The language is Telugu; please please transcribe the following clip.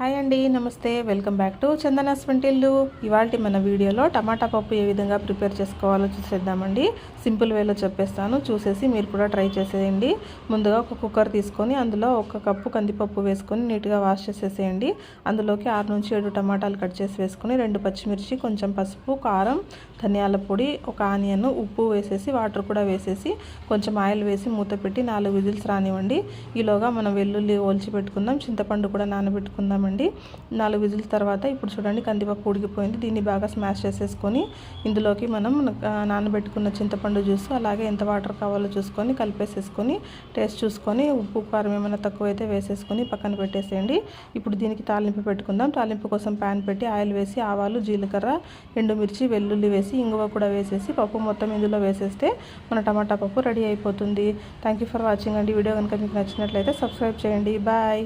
హాయ్ అండి, నమస్తే. వెల్కమ్ బ్యాక్ టు చందనాస్ వంటిల్లు. ఇవాళ మన వీడియోలో టమాటా పప్పు ఏ విధంగా ప్రిపేర్ చేసుకోవాలో చూసేద్దామండి. సింపుల్ వేలో చెప్పేస్తాను, చూసేసి మీరు కూడా ట్రై చేసేయండి. ముందుగా ఒక కుక్కర్ తీసుకొని అందులో 1 కప్పు కందిపప్పు వేసుకొని నీట్గా వాష్ చేసేసేయండి. అందులోకి 6 నుంచి 7 టమాటాలు కట్ చేసి వేసుకొని 2 పచ్చిమిర్చి, కొంచెం పసుపు, కారం, ధనియాల పొడి, 1 ఆనియన్, ఉప్పు వేసేసి వాటర్ కూడా వేసేసి కొంచెం ఆయిల్ వేసి మూత పెట్టి 4 విజిల్స్ రానివ్వండి. ఈలోగా మనం వెల్లుల్లి ఒలిచి పెట్టుకుందాం, చింతపండు కూడా నానబెట్టుకుందాం. 4 విజిల్స్ తర్వాత ఇప్పుడు చూడండి కందిపప్పు ఉడికిపోయింది. దీన్ని బాగా స్మాష్ చేసేసుకొని ఇందులోకి మనం నానబెట్టుకున్న చింతపండు జ్యూస్, అలాగే ఎంత వాటర్ కావాలో చూసుకొని కలిపేసేసుకొని టేస్ట్ చూసుకొని ఉప్పు కారం ఏమైనా తక్కువైతే వేసేసుకొని పక్కన పెట్టేసేయండి. ఇప్పుడు దీనికి తాలింపు పెట్టుకుందాం. తాలింపు కోసం ప్యాన్ పెట్టి ఆయిల్ వేసి ఆవాలు, జీలకర్ర, ఎండుమిర్చి, వెల్లుల్లి వేసి ఇంగువ కూడా వేసేసి పప్పు మొత్తం ఇందులో వేసేస్తే మన టమాటా పప్పు రెడీ అయిపోతుంది. థ్యాంక్ యూ ఫర్ వాచింగ్ అండి. వీడియో కనుక మీకు నచ్చినట్లయితే సబ్స్క్రైబ్ చేయండి. బాయ్.